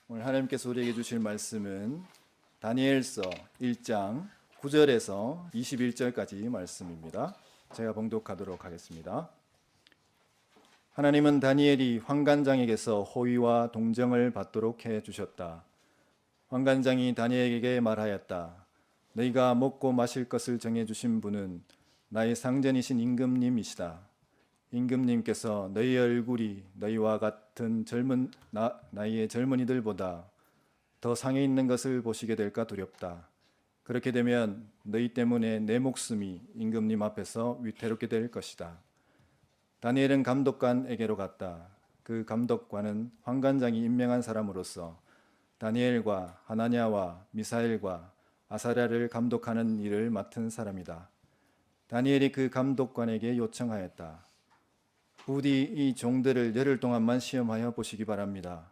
오늘 하나님께서 우리에게 주실 말씀은 다니엘서 1장 9절에서 21절까지 말씀입니다. 제가 봉독하도록 하겠습니다. 하나님은 다니엘이 환관장에게서 호의와 동정을 받도록 해 주셨다. 환관장이 다니엘에게 말하였다. 너희가 먹고 마실 것을 정해 주신 분은 나의 상전이신 임금님이시다. 임금님께서 너희의 얼굴이 너희와 같은 나이의 젊은이들보다 더 상해 있는 것을 보시게 될까 두렵다. 그렇게 되면 너희 때문에 내 목숨이 임금님 앞에서 위태롭게 될 것이다. 다니엘은 감독관에게로 갔다. 그 감독관은 환관장이 임명한 사람으로서 다니엘과 하나냐와 미사엘과 아사랴를 감독하는 일을 맡은 사람이다. 다니엘이 그 감독관에게 요청하였다. 부디 이 종들을 열흘 동안만 시험하여 보시기 바랍니다.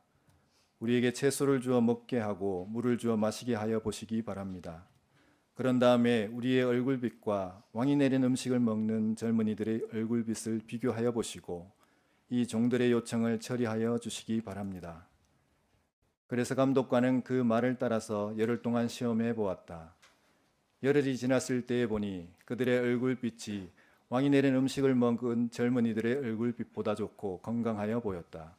우리에게 채소를 주어 먹게 하고 물을 주어 마시게 하여 보시기 바랍니다. 그런 다음에 우리의 얼굴빛과 왕이 내린 음식을 먹는 젊은이들의 얼굴빛을 비교하여 보시고 이 종들의 요청을 처리하여 주시기 바랍니다. 그래서 감독관은 그 말을 따라서 열흘 동안 시험해 보았다. 열흘이 지났을 때에 보니 그들의 얼굴빛이 왕이 내린 음식을 먹은 젊은이들의 얼굴빛보다 좋고 건강하여 보였다.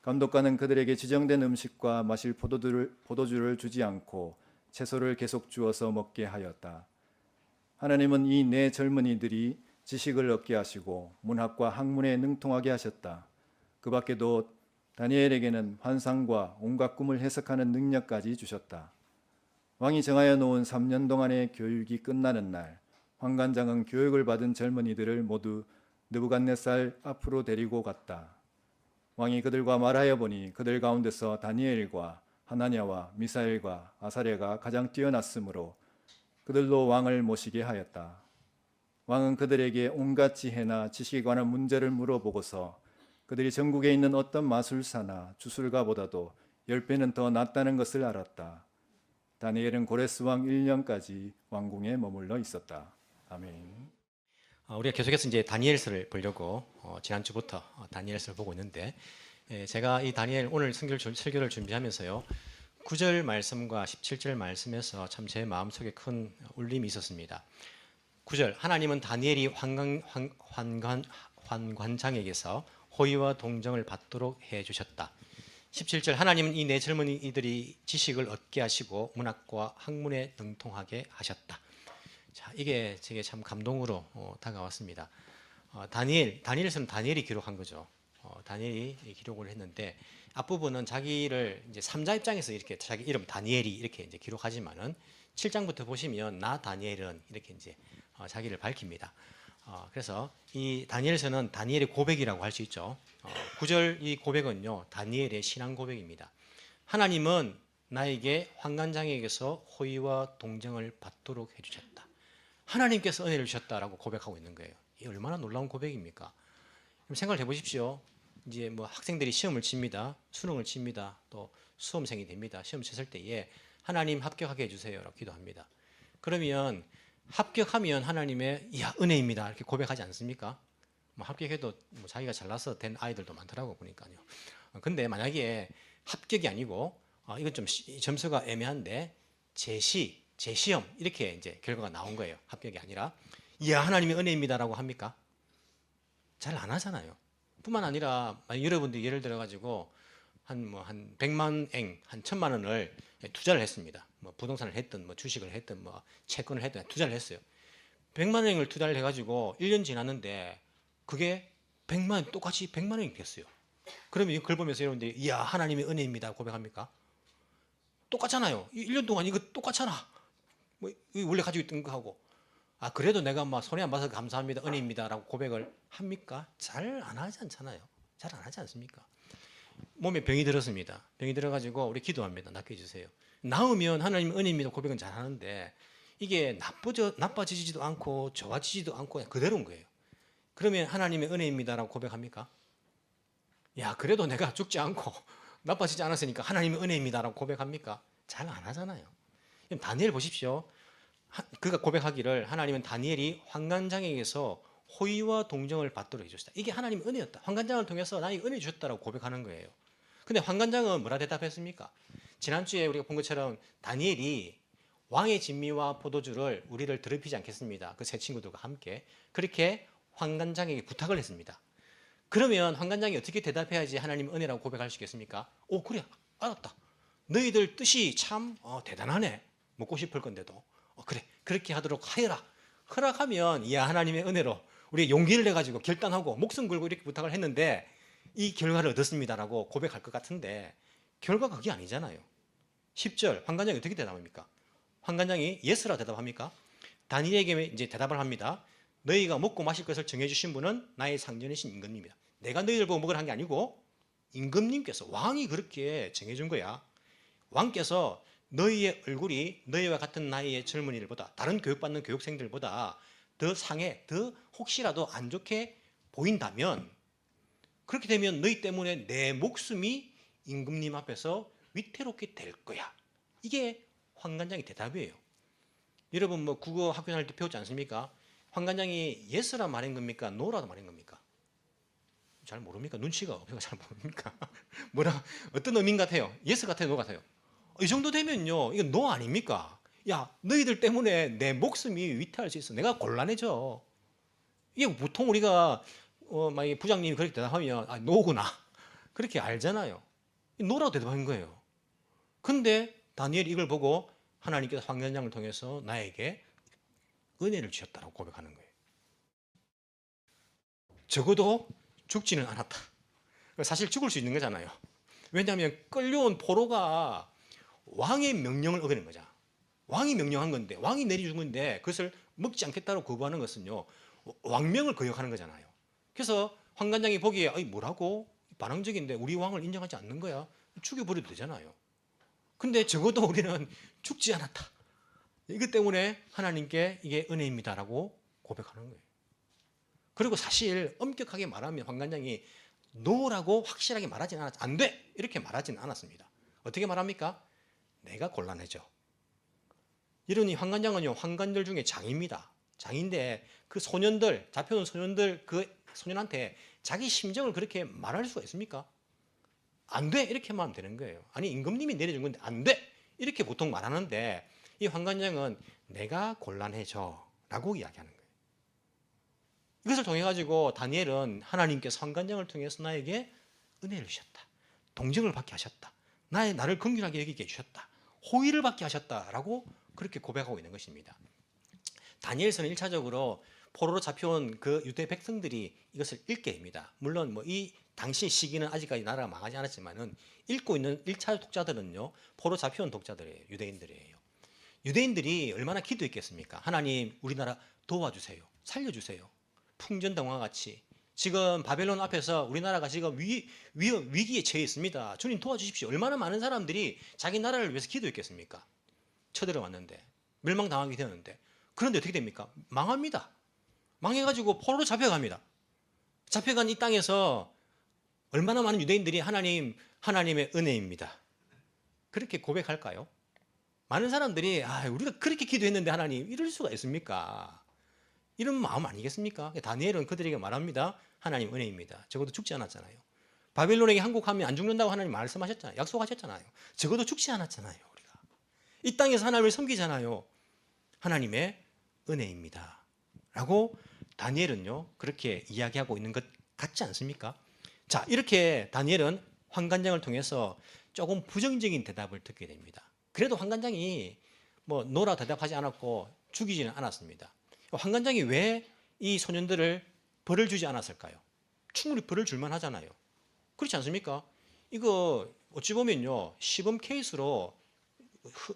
감독관은 그들에게 지정된 음식과 마실 포도주를 주지 않고 채소를 계속 주어서 먹게 하였다. 하나님은 이 네 젊은이들이 지식을 얻게 하시고 문학과 학문에 능통하게 하셨다. 그 밖에도 다니엘에게는 환상과 온갖 꿈을 해석하는 능력까지 주셨다. 왕이 정하여 놓은 3년 동안의 교육이 끝나는 날 환관장은 교육을 받은 젊은이들을 모두 느부갓네살 앞으로 데리고 갔다. 왕이 그들과 말하여 보니 그들 가운데서 다니엘과 하나냐와 미사엘과 아사랴가 가장 뛰어났으므로 그들로 왕을 모시게 하였다. 왕은 그들에게 온갖 지혜나 지식에 관한 문제를 물어보고서 그들이 전국에 있는 어떤 마술사나 주술가보다도 10배는 더 낫다는 것을 알았다. 다니엘은 고레스 왕 1년까지 왕궁에 머물러 있었다. 아멘. 우리가 계속해서 이제 다니엘서를 보려고 지난주부터 다니엘서를 보고 있는데, 제가 이 다니엘 오늘 설교를 준비하면서요 9절 말씀과 17절 말씀에서 참 제 마음속에 큰 울림이 있었습니다. 9절, 하나님은 다니엘이 환관장에게서 호의와 동정을 받도록 해주셨다. 17절, 하나님은 이 네 젊은이들이 지식을 얻게 하시고 문학과 학문에 능통하게 하셨다. 자, 이게 제게 참 감동으로 다가왔습니다. 다니엘서는 다니엘이 기록한 거죠. 다니엘이 기록을 했는데 앞부분은 자기를 이제 3자 입장에서 이렇게 자기 이름 다니엘이 이렇게 이제 기록하지만은 7장부터 보시면 나 다니엘은 이렇게 이제 자기를 밝힙니다. 그래서 이 다니엘서는 다니엘의 고백이라고 할 수 있죠. 9절 이 고백은요 다니엘의 신앙 고백입니다. 하나님은 나에게 환관장에게서 호의와 동정을 받도록 해주셨다. 하나님께서 은혜를 주셨다라고 고백하고 있는 거예요. 이 얼마나 놀라운 고백입니까? 그럼 생각을 해보십시오. 이제 뭐 학생들이 시험을 칩니다. 수능을 칩니다. 또 수험생이 됩니다. 시험 쳤을 때에 하나님 합격하게 해주세요라고 기도합니다. 그러면 합격하면 하나님의 은혜입니다 이렇게 고백하지 않습니까? 뭐 합격해도 뭐 자기가 잘나서 된 아이들도 많더라고 보니까요. 근데 만약에 합격이 아니고 이건 좀 점수가 애매한데 재시험 이렇게 이제 결과가 나온 거예요. 합격이 아니라 하나님의 은혜입니다라고 합니까? 잘 안 하잖아요. 뿐만 아니라 여러분들이 예를 들어 가지고 한 100만 한 1000만 원을 투자를 했습니다. 뭐 부동산을 했든 뭐 주식을 했든 뭐 채권을 했든 투자를 했어요. 100만 원을 투자를 해 가지고 1년 지났는데 그게 100만 원 똑같이 100만 원이 됐어요. 그러면 그걸 보면서 여러분들이 하나님의 은혜입니다 고백합니까? 똑같잖아요. 1년 동안 이거 똑같잖아. 뭐 원래 가지고 있던 거하고 그래도 내가 막 손해 안 봐서 감사합니다 은혜입니다라고 고백을 합니까? 잘 안 하지 않잖아요. 잘 안 하지 않습니까? 몸에 병이 들었습니다. 병이 들어가지고 우리 기도합니다. 낫게 해주세요. 나으면 하나님 은혜입니다 고백은 잘 하는데 이게 나빠지지도 않고 좋아지지도 않고 그냥 그대로인 거예요. 그러면 하나님의 은혜입니다라고 고백합니까? 그래도 내가 죽지 않고 나빠지지 않았으니까 하나님의 은혜입니다라고 고백합니까? 잘 안 하잖아요. 그럼 다니엘 보십시오. 그가 고백하기를 하나님은 다니엘이 환관장에게서 호의와 동정을 받도록 해주셨다. 이게 하나님의 은혜였다. 환관장을 통해서 나에게 은혜 주셨다라고 고백하는 거예요. 근데 환관장은 뭐라 대답했습니까? 지난주에 우리가 본 것처럼 다니엘이 왕의 진미와 포도주를 우리를 더럽히지 않겠습니다. 그 세 친구들과 함께 그렇게 환관장에게 부탁을 했습니다. 그러면 환관장이 어떻게 대답해야지 하나님 은혜라고 고백할 수 있겠습니까? 오, 그래, 알았다. 너희들 뜻이 참 대단하네. 먹고 싶을 건데도 그래, 그렇게 하도록 하여라. 허락하면 이 하나님의 은혜로 우리 용기를 내가지고 결단하고 목숨 걸고 이렇게 부탁을 했는데 이 결과를 얻었습니다라고 고백할 것 같은데 결과가 그게 아니잖아요. 10절 환관장이 어떻게 대답합니까? 환관장이 예스라 대답합니까? 다니엘에게 이제 대답을 합니다. 너희가 먹고 마실 것을 정해주신 분은 나의 상전이신 임금님이다. 내가 너희들 보고 먹으라 한 게 아니고 임금님께서, 왕이 그렇게 정해준 거야. 왕께서 너희의 얼굴이 너희와 같은 나이의 젊은이들보다, 다른 교육받는 교육생들보다 더 상해, 더 혹시라도 안 좋게 보인다면, 그렇게 되면 너희 때문에 내 목숨이 임금님 앞에서 위태롭게 될 거야. 이게 환관장의 대답이에요. 여러분 뭐 국어 학교 다닐 때 배웠지 않습니까? 환관장이 예스라 말인 겁니까? 노라도 말인 겁니까? 잘 모릅니까? 눈치가 없어서 잘 모릅니까? 뭐라, 어떤 의미인 것 같아요? 예스 같아요? 노 같아요? 이 정도 되면요, 이건 노 아닙니까? 야, 너희들 때문에 내 목숨이 위태할 수 있어. 내가 곤란해져. 이게 보통 우리가 만약에 부장님이 그렇게 대답하면 노구나 그렇게 알잖아요. 노라고 대답한 거예요. 근데 다니엘이 이걸 보고 하나님께서 환관장을 통해서 나에게 은혜를 주셨다고 고백하는 거예요. 적어도 죽지는 않았다. 사실 죽을 수 있는 거잖아요. 왜냐하면 끌려온 포로가 왕의 명령을 어기는 거죠. 왕이 명령한 건데, 왕이 내려준 건데 그것을 먹지 않겠다고 거부하는 것은요, 왕명을 거역하는 거잖아요. 그래서 환관장이 보기에 뭐라고? 반항적인데 우리 왕을 인정하지 않는 거야. 죽여버려도 되잖아요. 근데 적어도 우리는 죽지 않았다. 이것 때문에 하나님께 이게 은혜입니다라고 고백하는 거예요. 그리고 사실 엄격하게 말하면 환관장이 노라고 확실하게 말하지는 않았죠. 안 돼! 이렇게 말하지는 않았습니다. 어떻게 말합니까? 내가 곤란해져. 이러니 환관장은요, 환관들 중에 장입니다. 장인데 그 소년들, 잡혀온 소년들, 그 소년한테 자기 심정을 그렇게 말할 수가 있습니까? 안 돼! 이렇게 말하면 되는 거예요. 아니, 임금님이 내려준 건데 안 돼! 이렇게 보통 말하는데 이 환관장은 내가 곤란해져 라고 이야기하는 거예요. 이것을 통해 가지고 다니엘은 하나님께서 환관장을 통해서 나에게 은혜를 주셨다. 동정을 받게 하셨다. 나를 긍휼하게 여기게 해주셨다. 호의를 받게 하셨다라고 그렇게 고백하고 있는 것입니다. 다니엘서는 1차적으로 포로로 잡혀온 그 유대 백성들이 이것을 읽게 됩니다. 물론 뭐 이 당시 시기는 아직까지 나라가 망하지 않았지만은 읽고 있는 1차 독자들은요, 포로 잡혀온 독자들이에요. 유대인들이에요. 유대인들이 얼마나 기도했겠습니까? 하나님, 우리나라 도와주세요. 살려주세요. 풍전등화 같이 지금 바벨론 앞에서 우리나라가 지금 위기에 처해 있습니다. 주님 도와주십시오. 얼마나 많은 사람들이 자기 나라를 위해서 기도했겠습니까? 쳐들어왔는데, 멸망당하게 되었는데, 그런데 어떻게 됩니까? 망합니다. 망해가지고 포로로 잡혀갑니다. 잡혀간 이 땅에서 얼마나 많은 유대인들이 하나님의 은혜입니다. 그렇게 고백할까요? 많은 사람들이 우리가 그렇게 기도했는데 하나님 이럴 수가 있습니까? 이런 마음 아니겠습니까? 다니엘은 그들에게 말합니다. 하나님 은혜입니다. 적어도 죽지 않았잖아요. 바벨론에게 항복하면 안 죽는다고 하나님 말씀하셨잖아요. 약속하셨잖아요. 적어도 죽지 않았잖아요. 우리가 이 땅에서 하나님을 섬기잖아요. 하나님의 은혜입니다 라고 다니엘은요 그렇게 이야기하고 있는 것 같지 않습니까? 자, 이렇게 다니엘은 환관장을 통해서 조금 부정적인 대답을 듣게 됩니다. 그래도 환관장이 뭐 노라 대답하지 않았고 죽이지는 않았습니다. 환관장이 왜 이 소년들을 벌을 주지 않았을까요? 충분히 벌을 줄만 하잖아요. 그렇지 않습니까? 이거 어찌 보면요, 시범 케이스로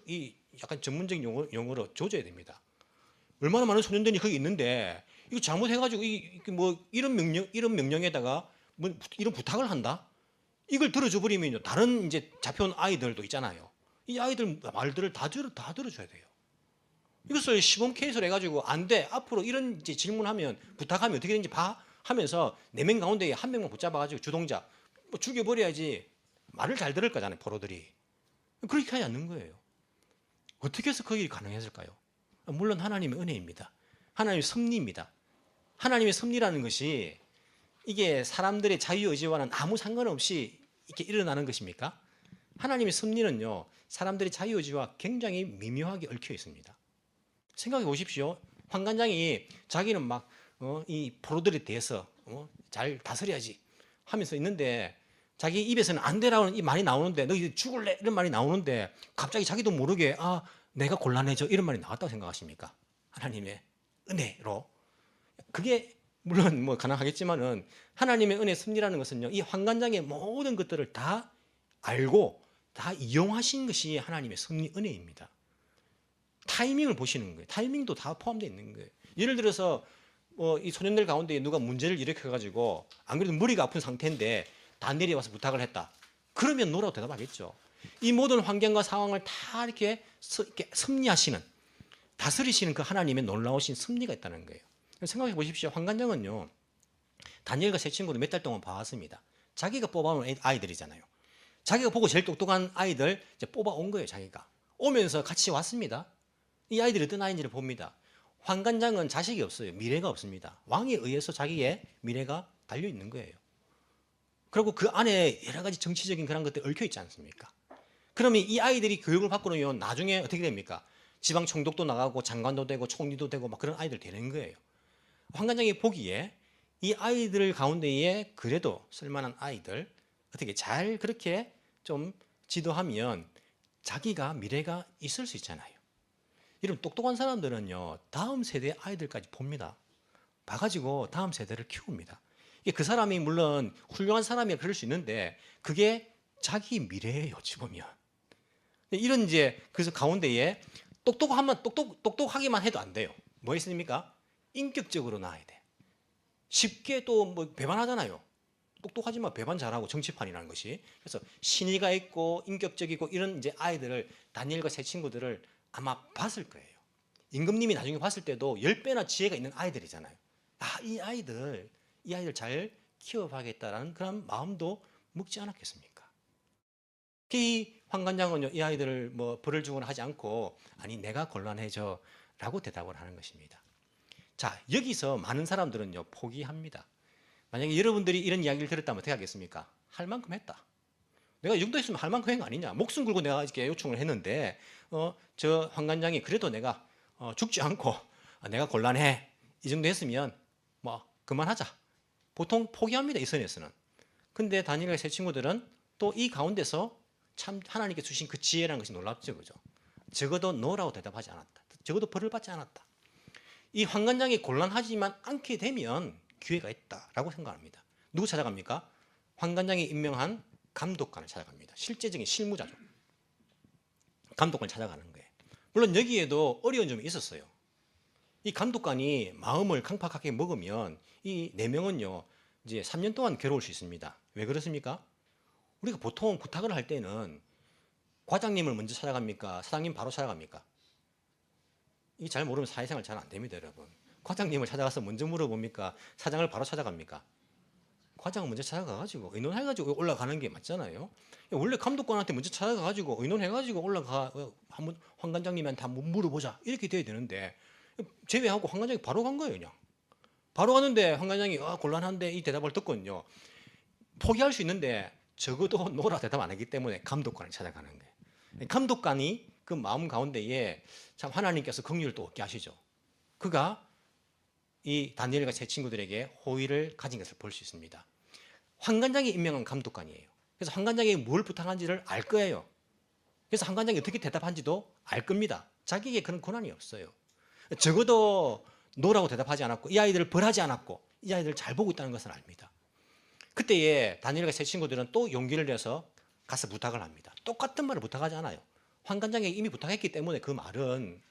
이 약간 전문적인 용어로 조져야 됩니다. 얼마나 많은 소년들이 거기 있는데 이거 잘못해가지고 이런 명령에다가 뭐 이런 부탁을 한다? 이걸 들어줘 버리면요, 다른 이제 잡혀온 아이들도 있잖아요. 이 아이들 말들을 다 들어줘야 돼요. 이것을 시범 케이스로 해가지고 안 돼, 앞으로 이런 이제 질문하면 부탁하면 어떻게 되는지 하면서 4명 가운데 1명만 붙잡아가지고 주동자 뭐 죽여버려야지 말을 잘 들을 거잖아요, 포로들이. 그렇게 하지 않는 거예요. 어떻게 해서 그게 가능했을까요? 물론 하나님의 은혜입니다. 하나님의 섭리입니다. 하나님의 섭리라는 것이 이게 사람들의 자유의지와는 아무 상관없이 이렇게 일어나는 것입니까? 하나님의 섭리는요, 사람들의 자유의지와 굉장히 미묘하게 얽혀 있습니다. 생각해 보십시오. 환관장이 자기는 막 이 포로들에 대해서 잘 다스려야지 하면서 있는데 자기 입에서는 안 되라는 말이 나오는데 너 이제 죽을래 이런 말이 나오는데 갑자기 자기도 모르게 내가 곤란해져 이런 말이 나왔다고 생각하십니까? 하나님의 은혜로. 그게 물론 뭐 가능하겠지만은 하나님의 은혜 섭리라는 것은요, 이 환관장의 모든 것들을 다 알고 다 이용하신 것이 하나님의 섭리 은혜입니다. 타이밍을 보시는 거예요. 타이밍도 다 포함되어 있는 거예요. 예를 들어서 이 소년들 가운데 누가 문제를 일으켜가지고 안 그래도 머리가 아픈 상태인데 다니엘이 와서 부탁을 했다. 그러면 노라고 대답하겠죠. 이 모든 환경과 상황을 다 이렇게 섭리하시는, 다스리시는 그 하나님의 놀라우신 섭리가 있다는 거예요. 생각해 보십시오. 환관장은요, 다니엘과 세 친구를 몇 달 동안 봐왔습니다. 자기가 뽑아온 아이들이잖아요. 자기가 보고 제일 똑똑한 아이들 이제 뽑아온 거예요. 자기가 오면서 같이 왔습니다. 이 아이들이 어떤 아이인지를 봅니다. 환관장은 자식이 없어요. 미래가 없습니다. 왕에 의해서 자기의 미래가 달려 있는 거예요. 그리고 그 안에 여러 가지 정치적인 그런 것들이 얽혀 있지 않습니까? 그러면 이 아이들이 교육을 받고 나면 나중에 어떻게 됩니까? 지방 총독도 나가고 장관도 되고 총리도 되고 막 그런 아이들 되는 거예요. 환관장이 보기에 이 아이들 가운데에 그래도 쓸만한 아이들 어떻게 잘 그렇게 좀 지도하면 자기가 미래가 있을 수 있잖아요. 이런 똑똑한 사람들은요, 다음 세대 아이들까지 봅니다. 봐가지고 다음 세대를 키웁니다. 그 사람이 물론 훌륭한 사람이야 그럴 수 있는데 그게 자기 미래예요. 어찌 보면 이런 이제 그래서 가운데에 똑똑하기만 해도 안 돼요. 뭐 있습니까? 인격적으로 나와야 돼. 쉽게 또 뭐 배반하잖아요. 똑똑하지만 배반 잘하고 정치판이라는 것이. 그래서 신의가 있고 인격적이고 이런 이제 아이들을 다니엘과 세 친구들을 아마 봤을 거예요. 임금님이 나중에 봤을 때도 10배나 지혜가 있는 아이들이잖아요. 이 아이들 잘 키워봐야겠다라는 그런 마음도 먹지 않았겠습니까? 이 환관장은요, 이 아이들을 뭐 벌을 주거나 하지 않고 아니 내가 곤란해져라고 대답을 하는 것입니다. 자, 여기서 많은 사람들은요 포기합니다. 만약에 여러분들이 이런 이야기를 들었다면 어떻게 하겠습니까? 할 만큼 했다. 내가 이 정도 했으면 할 만큼 한 거 아니냐. 목숨 걸고 내가 이렇게 요청을 했는데 저 환관장이 그래도 내가 죽지 않고 내가 곤란해 이 정도 했으면 뭐 그만하자. 보통 포기합니다. 이 선에서는. 근데 다니엘과 세 친구들은 또 이 가운데서 참 하나님께 주신 그 지혜라는 것이 놀랍죠. 그죠? 적어도 노라고 대답하지 않았다. 적어도 벌을 받지 않았다. 이 환관장이 곤란하지만 않게 되면 기회가 있다라고 생각합니다. 누구 찾아갑니까? 환관장이 임명한 감독관을 찾아갑니다. 실제적인 실무자죠. 감독관을 찾아가는 거예요. 물론 여기에도 어려운 점이 있었어요. 이 감독관이 마음을 강팍하게 먹으면 이 4명은요 이제 3년 동안 괴로울 수 있습니다. 왜 그렇습니까? 우리가 보통 부탁을 할 때는 과장님을 먼저 찾아갑니까? 사장님 바로 찾아갑니까? 이게 잘 모르면 사회생활 잘 안 됩니다, 여러분. 과장님을 찾아가서 먼저 물어봅니까? 사장을 바로 찾아갑니까? 과장을 먼저 찾아가가지고 의논해가지고 올라가는 게 맞잖아요. 원래 감독관한테 먼저 찾아가가지고 의논해가지고 한번 환관장님한테 한번 물어보자 이렇게 돼야 되는데 제외하고 환관장이 바로 간 거예요. 그냥 바로 갔는데 환관장이 곤란한데 이 대답을 듣거든요. 포기할 수 있는데 적어도 노라 대답 안 하기 때문에 감독관을 찾아가는 거예요. 감독관이 그 마음 가운데에 참 하나님께서 긍휼을 또 얻게 하시죠. 그가 이 다니엘과 세 친구들에게 호의를 가진 것을 볼 수 있습니다. 환관장이 임명한 감독관이에요. 그래서 환관장이 뭘 부탁한지를 알 거예요. 그래서 환관장이 어떻게 대답한지도 알 겁니다. 자기에게 그런 권한이 없어요. 적어도 노라고 대답하지 않았고 이 아이들을 벌하지 않았고 이 아이들을 잘 보고 있다는 것을 압니다. 그때에 다니엘과 세 친구들은 또 용기를 내서 가서 부탁을 합니다. 똑같은 말을 부탁하지 않아요. 환관장에게 이미 부탁했기 때문에 그 말은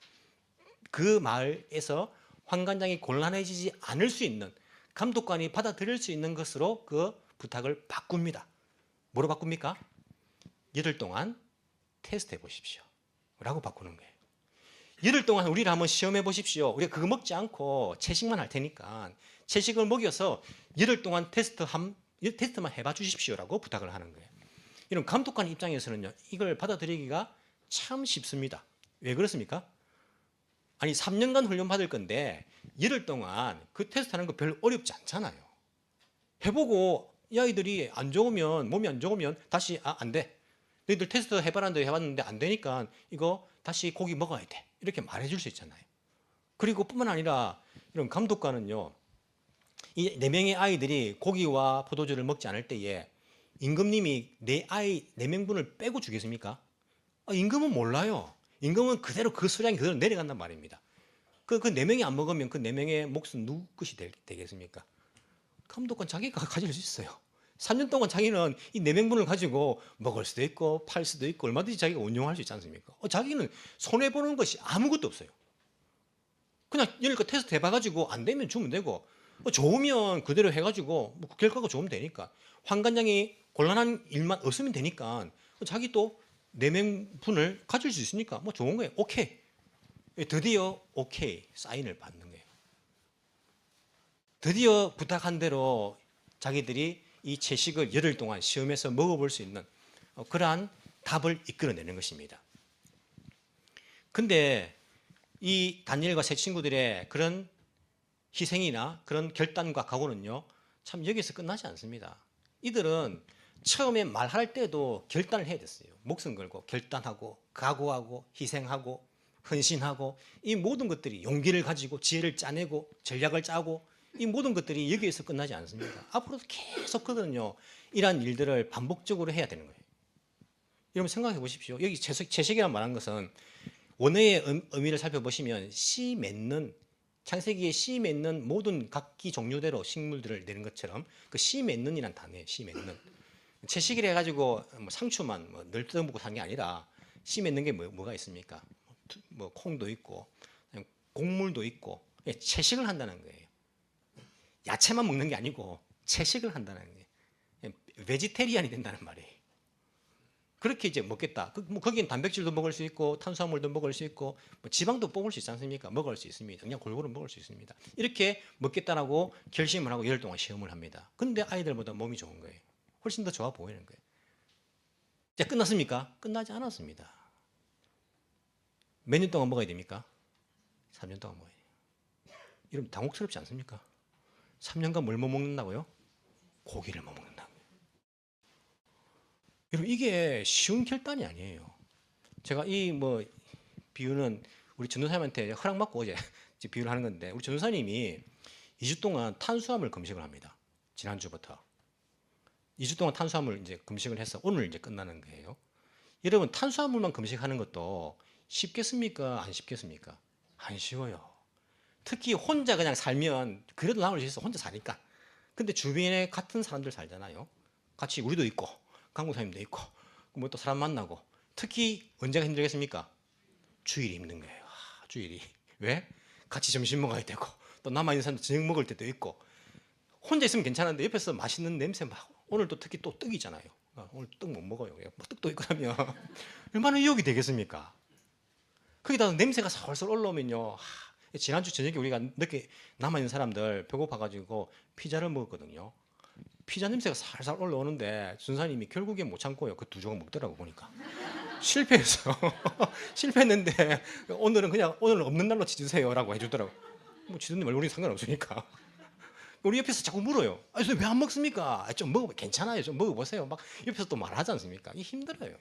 그 말에서 환관장이 곤란해지지 않을 수 있는 감독관이 받아들일 수 있는 것으로 그 부탁을 바꿉니다. 뭐로 바꿉니까? 8일 동안 테스트해 보십시오 라고 바꾸는 거예요. 8일 동안 우리를 한번 시험해 보십시오. 우리가 그거 먹지 않고 채식만 할 테니까 채식을 먹여서 8일 동안 테스트만 해봐 주십시오라고 부탁을 하는 거예요. 이런 감독관 입장에서는요, 이걸 받아들이기가 참 쉽습니다. 왜 그렇습니까? 아니 3년간 훈련 받을 건데 8일 동안 그 테스트하는 거 별로 어렵지 않잖아요. 해보고 이 아이들이 안 좋으면 몸이 안 좋으면 다시 안 돼. 너희들 테스트 해봤는데 안 되니까 이거 다시 고기 먹어야 돼. 이렇게 말해줄 수 있잖아요. 그리고 뿐만 아니라 이런 감독관은요. 이 4명의 아이들이 고기와 포도주를 먹지 않을 때에 임금님이 네 명분을 빼고 주겠습니까? 임금은 몰라요. 임금은 그대로 그 수량이 그대로 내려간단 말입니다. 그 4명이 안 먹으면 그 4명의 몫은 누구 것이 되겠습니까? 감독관 자기가 가질 수 있어요. 3년 동안 자기는 이 4명분을 가지고 먹을 수도 있고 팔 수도 있고 얼마든지 자기가 운용할 수 있지 않습니까? 자기는 손해보는 것이 아무것도 없어요. 그냥 여기까 테스트 해봐가지고 안 되면 주면 되고 좋으면 그대로 해가지고 뭐 결과가 좋으면 되니까 환관장이 곤란한 일만 없으면 되니까 자기 또 4명분을 가질 수 있으니까 뭐 좋은 거예요. 오케이. 드디어 오케이 사인을 받는 거예요. 드디어 부탁한 대로 자기들이 이 채식을 열흘 동안 시험에서 먹어볼 수 있는 그러한 답을 이끌어내는 것입니다. 근데 이 다니엘과 세 친구들의 그런 희생이나 그런 결단과 각오는요, 참 여기서 끝나지 않습니다. 이들은 처음에 말할 때도 결단을 해야 됐어요. 목숨 걸고 결단하고 각오하고 희생하고 헌신하고 이 모든 것들이 용기를 가지고 지혜를 짜내고 전략을 짜고 이 모든 것들이 여기에서 끝나지 않습니다. 앞으로도 계속 그거는요, 이러한 일들을 반복적으로 해야 되는 거예요. 여러분 생각해 보십시오. 여기 채식이라는 말한 것은 원어의 의미를 살펴보시면 씨 맺는, 창세기에 씨 맺는 모든 각기 종류대로 식물들을 내는 것처럼 그 씨 맺는이란 단어예요. 씨 맺는. 채식을 해가지고 뭐 상추만 늘 뜯어먹고 산 게 아니라 씨 맺는 게 뭐가 있습니까? 뭐 콩도 있고 곡물도 있고 채식을 한다는 거예요. 야채만 먹는 게 아니고 채식을 한다는 거예요. 베지테리안이 된다는 말이에요. 그렇게 이제 먹겠다. 거기엔 단백질도 먹을 수 있고 탄수화물도 먹을 수 있고 뭐 지방도 뽑을 수 있지 않습니까? 먹을 수 있습니다. 그냥 골고루 먹을 수 있습니다. 이렇게 먹겠다라고 결심을 하고 열흘 동안 시험을 합니다. 그런데 아이들보다 몸이 좋은 거예요. 훨씬 더 좋아 보이는 거예요. 자, 끝났습니까? 끝나지 않았습니다. 몇 년 동안 먹어야 됩니까? 3년 동안 먹어야 돼요. 여러분 당혹스럽지 않습니까? 3년간 뭘 못 먹는다고요? 고기를 못 먹는다고요. 여러분 이게 쉬운 결단이 아니에요. 제가 이 비유는 우리 전도사님한테 허락 받고 어제 비유를 하는 건데, 우리 전도사님이 2주 동안 탄수화물 금식을 합니다. 지난주부터 2주 동안 탄수화물 이제 금식을 해서 오늘 이제 끝나는 거예요. 여러분 탄수화물만 금식하는 것도 쉽겠습니까? 안 쉽겠습니까? 안 쉬워요. 특히 혼자 그냥 살면 그래도 나올 수 있어. 혼자 사니까. 근데 주변에 같은 사람들 살잖아요. 같이 우리도 있고 강구사님도 있고 뭐 또 사람 만나고, 특히 언제가 힘들겠습니까? 주일이 힘든 거예요. 주일이. 왜? 같이 점심 먹어야 되고 또 남아있는 사람들 저녁 먹을 때도 있고. 혼자 있으면 괜찮은데 옆에서 맛있는 냄새 막, 오늘 또 특히 또 떡이잖아요. 오늘 떡 못 먹어요. 뭐 떡도 있고 하면 얼마나 유혹이 되겠습니까? 거기다 냄새가 솔솔 올라오면요. 지난주 저녁에 우리가 늦게 남아있는 사람들 배고파가지고 피자를 먹었거든요. 피자 냄새가 살살 올라오는데 전사님이 결국에 못 참고요. 그 2조각 먹더라고 보니까. 실패했어. 실패했는데 오늘은 없는 날로 지주세요라고 해주더라고. 뭐 지주님 얼굴이 상관없으니까. 우리 옆에서 자꾸 물어요. 왜 안 먹습니까? 좀 먹어, 괜찮아요. 좀 먹어보세요. 막 옆에서 또 말하지 않습니까? 이게 힘들어요.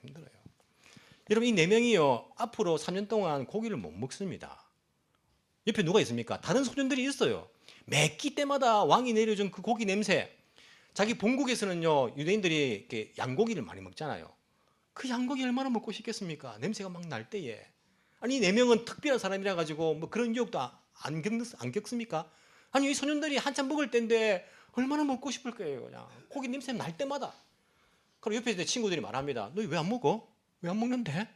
여러분 이 4명이요 앞으로 3년 동안 고기를 못 먹습니다. 옆에 누가 있습니까? 다른 소년들이 있어요. 매 끼 때마다 왕이 내려준 그 고기 냄새. 자기 본국에서는요 유대인들이 이렇게 양고기를 많이 먹잖아요. 그 양고기 얼마나 먹고 싶겠습니까? 냄새가 막 날 때에. 아니 4명은 특별한 사람이라 가지고 뭐 그런 유혹도 안 겪습니까? 아니 이 소년들이 한참 먹을 때인데 얼마나 먹고 싶을 거예요. 그냥 고기 냄새 날 때마다. 그리고 옆에 내 친구들이 말합니다. 너 왜 안 먹어? 왜 안 먹는데?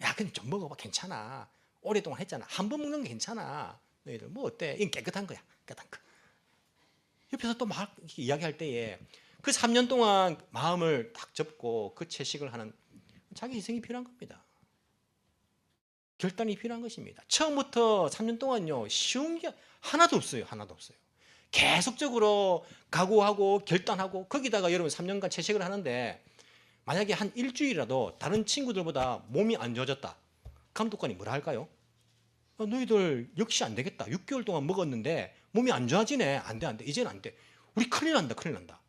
야 그냥 좀 먹어봐. 괜찮아. 오랫동안 했잖아. 한 번 먹는 게 괜찮아. 너희들 뭐 어때? 이건 깨끗한 거야. 깨끗한 거. 옆에서 또 막 이야기할 때에 그 3년 동안 마음을 딱 접고 그 채식을 하는 자기 희생이 필요한 겁니다. 결단이 필요한 것입니다. 처음부터 3년 동안요 쉬운 게 하나도 없어요. 하나도 없어요. 계속적으로 각오하고 결단하고, 거기다가 여러분 3년간 채식을 하는데 만약에 한 일주일이라도 다른 친구들보다 몸이 안 좋아졌다. 감독관이 뭐라 할까요? 너희들 역시 안 되겠다. 6개월 동안 먹었는데 몸이 안 좋아지네. 안 돼. 이제는 안 돼. 우리 큰일 난다.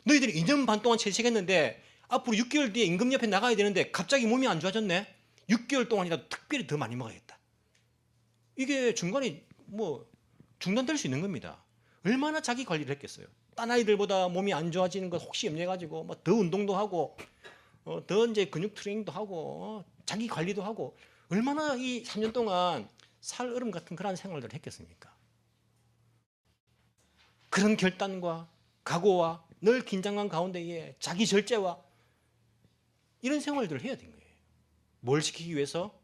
너희들이 2년 반 동안 채식했는데 앞으로 6개월 뒤에 임금 옆에 나가야 되는데 갑자기 몸이 안 좋아졌네. 6개월 동안이라도 특별히 더 많이 먹어야겠다. 이게 중간에 뭐 중단될 수 있는 겁니다. 얼마나 자기 관리를 했겠어요. 딴 아이들보다 몸이 안 좋아지는 것 혹시 염려해가지고 뭐 더 운동도 하고 더 이제 근육 트레이닝도 하고 자기 관리도 하고 얼마나 이 3년 동안 살얼음 같은 그런 생활들을 했겠습니까? 그런 결단과 각오와 늘 긴장감 가운데에 자기 절제와 이런 생활들을 해야 된 거예요. 뭘 지키기 위해서?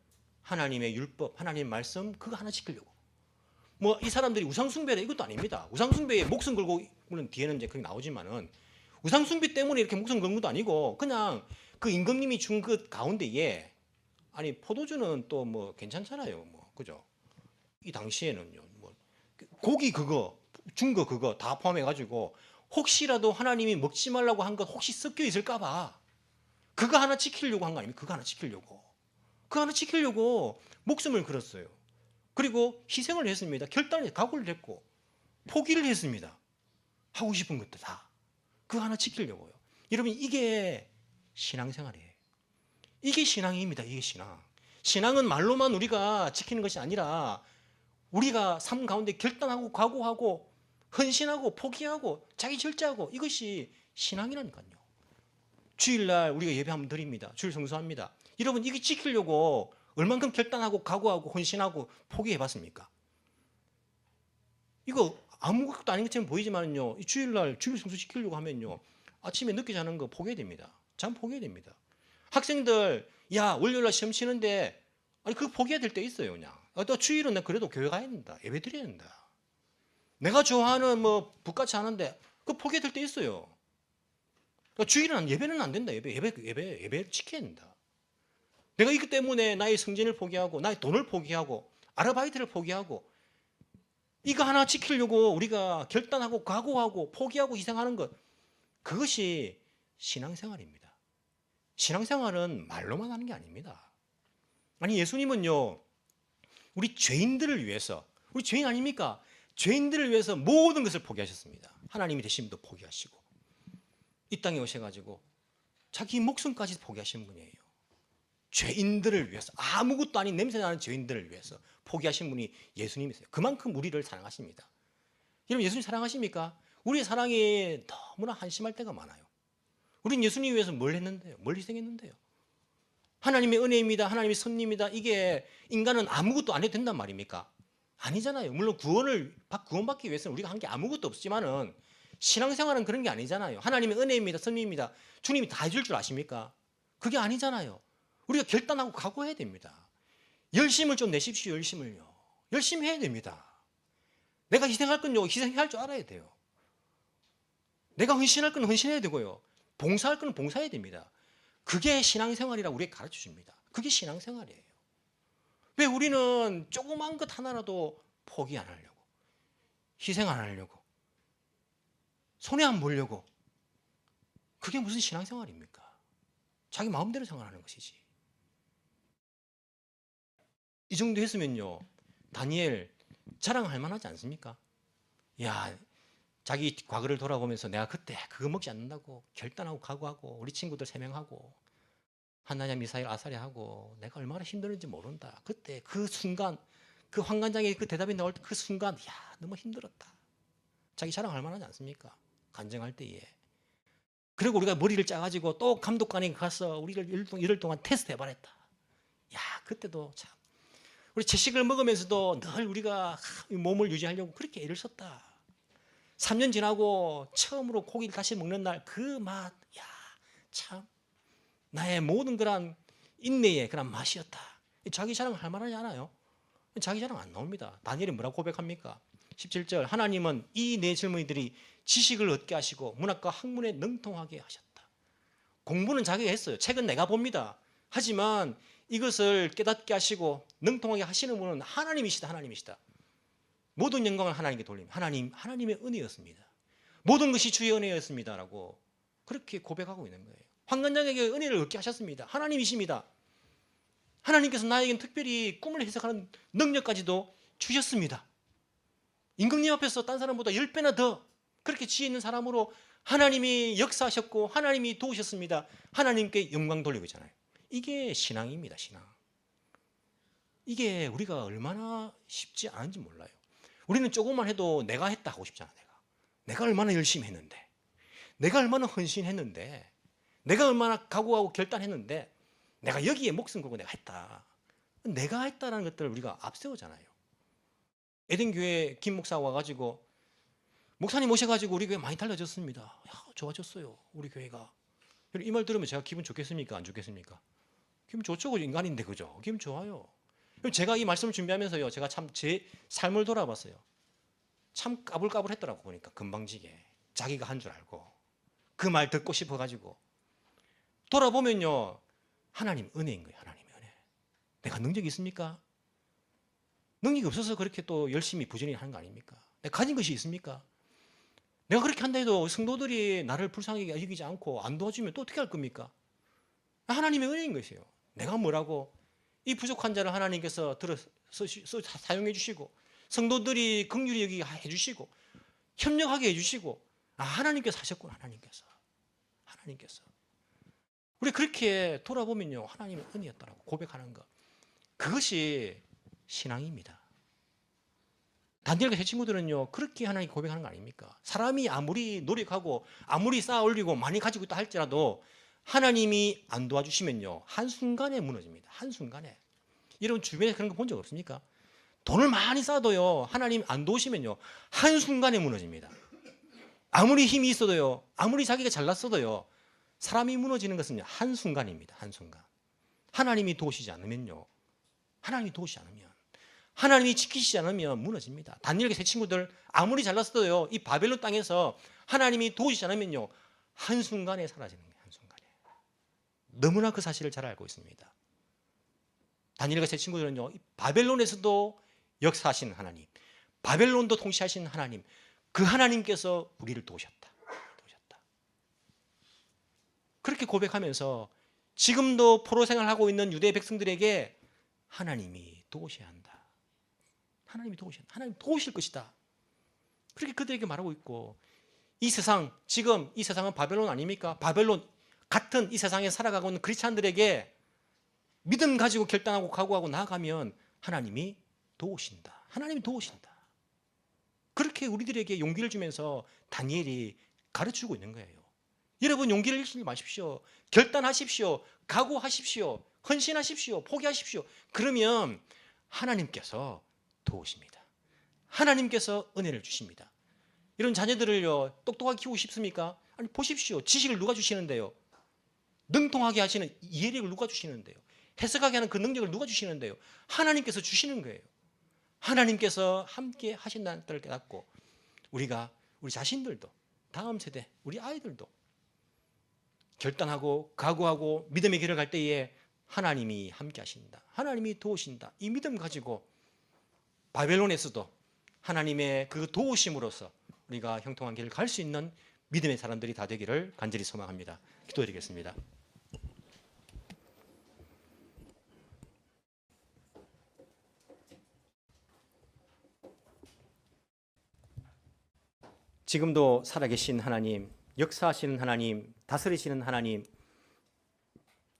하나님의 율법, 하나님의 말씀 그거 하나 지키려고. 뭐 이 사람들이 우상숭배다 이것도 아닙니다. 우상숭배에 목숨 걸고 물론 뒤에는 이제 그게 나오지만은 우상숭배 때문에 이렇게 목숨 건 것도 아니고 그냥 그 임금님이 준 그 가운데에 아니 포도주는 또 뭐 괜찮잖아요. 뭐 그죠? 이 당시에는요. 뭐 고기 그거 준 거 그거 다 포함해 가지고 혹시라도 하나님이 먹지 말라고 한 것 혹시 섞여 있을까 봐 그거 하나 지키려고 한 거 아닙니까? 그거 하나 지키려고. 그거 하나 지키려고 목숨을 걸었어요. 그리고 희생을 했습니다. 결단을 각오를 했고 포기를 했습니다. 하고 싶은 것도 다. 그거 하나 지키려고요. 여러분 이게 신앙생활이에요. 이게 신앙입니다. 이게 신앙. 신앙은 말로만 우리가 지키는 것이 아니라 우리가 삶 가운데 결단하고 각오하고 헌신하고 포기하고 자기 절제하고 이것이 신앙이라니까요. 주일날 우리가 예배 한번 드립니다. 주일 성수합니다. 여러분 이게 지키려고 얼만큼 결단하고 각오하고 헌신하고 포기해봤습니까? 이거 아무것도 아닌 것처럼 보이지만요. 주일날 주일 성수 지키려고 하면요. 아침에 늦게 자는 거 포기해야 됩니다. 잠 포기해야 됩니다. 학생들 야 월요일날 시험 치는데 아니 그거 포기해야 될 때 있어요. 그냥. 또 주일은 나 그래도 교회 가야 된다. 예배 드려야 된다. 내가 좋아하는 뭐 북같이 하는데 그거 포기해야 될 때 있어요. 주일은 예배는 안 된다. 예배 지켜야 된다. 내가 이것 때문에 나의 성진을 포기하고 나의 돈을 포기하고 아르바이트를 포기하고 이거 하나 지키려고 우리가 결단하고 각오하고 포기하고 희생하는 것 그것이 신앙생활입니다. 신앙생활은 말로만 하는 게 아닙니다. 아니 예수님은요 우리 죄인들을 위해서 우리 죄인 아닙니까? 죄인들을 위해서 모든 것을 포기하셨습니다. 하나님이 되신 분도 포기하시고 이 땅에 오셔가지고 자기 목숨까지 포기하신 분이에요. 죄인들을 위해서 아무것도 아닌 냄새나는 죄인들을 위해서 포기하신 분이 예수님이세요. 그만큼 우리를 사랑하십니다. 여러분 예수님 사랑하십니까? 우리의 사랑이 너무나 한심할 때가 많아요. 우리는 예수님 위해서 뭘 했는데요? 뭘 희생했는데요? 하나님의 은혜입니다. 하나님의 섭리입니다. 이게 인간은 아무것도 안 해도 된단 말입니까? 아니잖아요. 물론 구원받기 위해서는 우리가 한 게 아무것도 없지만은 신앙생활은 그런 게 아니잖아요. 하나님의 은혜입니다. 섭리입니다. 주님이 다 해줄 줄 아십니까? 그게 아니잖아요. 우리가 결단하고 각오해야 됩니다. 열심을 좀 내십시오. 열심을요. 열심히 해야 됩니다. 내가 희생할 건요. 희생해야 할 줄 알아야 돼요. 내가 헌신할 건 헌신해야 되고요. 봉사할 건 봉사해야 됩니다. 그게 신앙생활이라고 우리에게 가르쳐 줍니다. 그게 신앙생활이에요. 왜 우리는 조그만 것 하나라도 포기 안 하려고 희생 안 하려고 손해 안 보려고 그게 무슨 신앙생활입니까? 자기 마음대로 생활하는 것이지. 이 정도 했으면요 다니엘 자랑할 만하지 않습니까? 야 자기 과거를 돌아보면서 내가 그때 그거 먹지 않는다고 결단하고 각오하고 우리 친구들 3명하고 하나냐 미사일 아사랴하고 내가 얼마나 힘들었는지 모른다. 그때 그 순간 그 환관장에 그 대답이 나올 때 그 순간 야 너무 힘들었다. 자기 자랑할 만하지 않습니까? 간증할 때에. 그리고 우리가 머리를 짜가지고 또 감독관에 가서 우리를 열흘 동안 테스트 해봐랬다. 야 그때도 참 우리 채식을 먹으면서도 늘 우리가 몸을 유지하려고 그렇게 애를 썼다. 3년 지나고 처음으로 고기를 다시 먹는 날 그 맛, 야 참 나의 모든 그런 인내의 그런 맛이었다. 자기 자랑을 할 만하지 않아요? 자기 자랑 안 나옵니다. 다니엘이 뭐라고 고백합니까? 17절 하나님은 이 네 젊은이들이 지식을 얻게 하시고 문학과 학문에 능통하게 하셨다. 공부는 자기가 했어요. 책은 내가 봅니다. 하지만 이것을 깨닫게 하시고 능통하게 하시는 분은 하나님이시다. 하나님이시다. 모든 영광을 하나님께 돌립니다. 하나님의 은혜였습니다. 모든 것이 주의 은혜였습니다라고 그렇게 고백하고 있는 거예요. 환관장에게 은혜를 얻게 하셨습니다. 하나님이십니다. 하나님께서 나에게는 특별히 꿈을 해석하는 능력까지도 주셨습니다. 임금님 앞에서 딴 사람보다 10배나 더 그렇게 지혜 있는 사람으로 하나님이 역사하셨고 하나님이 도우셨습니다. 하나님께 영광 돌리고 있잖아요. 이게 신앙입니다. 신앙. 이게 우리가 얼마나 쉽지 않은지 몰라요. 우리는 조금만 해도 내가 했다 하고 싶잖아. 내가 얼마나 열심히 했는데, 내가 얼마나 헌신했는데, 내가 얼마나 각오하고 결단했는데, 내가 여기에 목숨 걸고 내가 했다. 내가 했다라는 것들을 우리가 앞세우잖아요. 에덴교회 김 목사 와가지고 목사님 오셔가지고 우리 교회 많이 달라졌습니다. 야, 좋아졌어요. 우리 교회가. 이 말 들으면 제가 기분 좋겠습니까? 안 좋겠습니까? 기분 좋죠. 인간인데 그죠? 기분 좋아요. 제가 이 말씀을 준비하면서요, 제가 참 제 삶을 돌아봤어요. 참 까불까불했더라고. 보니까 금방지게 자기가 한 줄 알고 그 말 듣고 싶어가지고 돌아보면요, 하나님 은혜인 거예요. 하나님의 은혜. 내가 능력이 있습니까? 능력이 없어서 그렇게 또 열심히 부지런히 하는 거 아닙니까? 내가 가진 것이 있습니까? 내가 그렇게 한다 해도 성도들이 나를 불쌍하게 여기지 않고 안 도와주면 또 어떻게 할 겁니까? 하나님의 은혜인 것이에요. 내가 뭐라고 이 부족한 자를 하나님께서 사용해 주시고 성도들이 긍휼히 여기게 해주시고 협력하게 해주시고, 하나님께서 하셨구나. 하나님께서 우리 그렇게 돌아보면요, 하나님의 은혜였다라고 고백하는 것, 그것이 신앙입니다. 다니엘과 제 친구들은요, 그렇게 하나님 고백하는 거 아닙니까? 사람이 아무리 노력하고 아무리 쌓아 올리고 많이 가지고 있다 할지라도 하나님이 안 도와주시면요, 한순간에 무너집니다. 한순간에. 여러분 주변에 그런 거 본 적 없습니까? 돈을 많이 쌓아도요, 하나님 안 도우시면요, 한순간에 무너집니다. 아무리 힘이 있어도요, 아무리 자기가 잘났어도요, 사람이 무너지는 것은 한순간입니다. 한순간. 하나님이 도우시지 않으면요, 하나님이 지키시지 않으면 무너집니다. 다니엘과 세 친구들 아무리 잘났어도요, 이 바벨론 땅에서 하나님이 도우시지 않으면요, 한순간에 사라지는 거예요. 한순간에. 너무나 그 사실을 잘 알고 있습니다. 다니엘과 세 친구들은요, 바벨론에서도 역사하시는 하나님, 바벨론도 통치하시는 하나님, 그 하나님께서 우리를 도우셨다. 그렇게 고백하면서 지금도 포로 생활하고 있는 유대 백성들에게 하나님이 도우셔야 한다. 하나님 도우실 것이다. 그렇게 그들에게 말하고 있고, 이 세상, 지금 이 세상은 바벨론 아닙니까? 바벨론 같은 이 세상에 살아가고 있는 크리스찬들에게 믿음 가지고 결단하고 각오하고 나아가면 하나님이 도우신다. 그렇게 우리들에게 용기를 주면서 다니엘이 가르치고 있는 거예요. 여러분 용기를 잃지 마십시오. 결단하십시오. 각오하십시오. 헌신하십시오. 포기하십시오. 그러면 하나님께서 도우십니다. 하나님께서 은혜를 주십니다. 이런 자녀들을요, 똑똑하게 키우고 싶습니까? 아니, 보십시오. 지식을 누가 주시는데요? 능통하게 하시는 이해력을 누가 주시는데요? 해석하게 하는 그 능력을 누가 주시는데요? 하나님께서 주시는 거예요. 하나님께서 함께 하신다는 것을 깨닫고 우리 자신들도, 다음 세대, 우리 아이들도 결단하고 각오하고 믿음의 길을 갈 때에 하나님이 함께 하신다. 하나님이 도우신다. 이 믿음 가지고 바벨론에서도 하나님의 그 도우심으로써 우리가 형통한 길을 갈 수 있는 믿음의 사람들이 다 되기를 간절히 소망합니다. 기도드리겠습니다. 지금도 살아계신 하나님, 역사하시는 하나님, 다스리시는 하나님,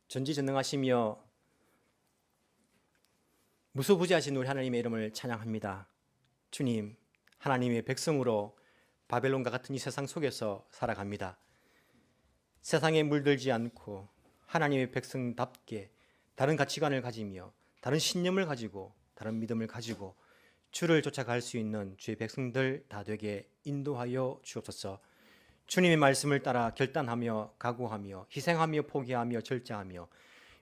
전지전능하시며 무소부지하신 우리 하나님의 이름을 찬양합니다. 주님, 하나님의 백성으로 바벨론과 같은 이 세상 속에서 살아갑니다. 세상에 물들지 않고 하나님의 백성답게 다른 가치관을 가지며 다른 신념을 가지고 다른 믿음을 가지고 주를 쫓아갈 수 있는 주의 백성들 다 되게 인도하여 주옵소서. 주님의 말씀을 따라 결단하며 각오하며 희생하며 포기하며 절제하며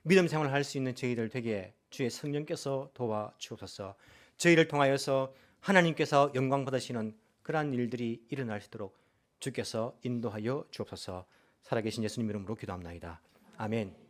믿음 생활을 할 수 있는 저희들 되게 주의 성령께서 도와 주옵소서. 저희를 통하여서 하나님께서 영광 받으시는 그러한 일들이 일어날 수 있도록 주께서 인도하여 주옵소서. 살아계신 예수님 이름으로 기도합나이다. 아멘.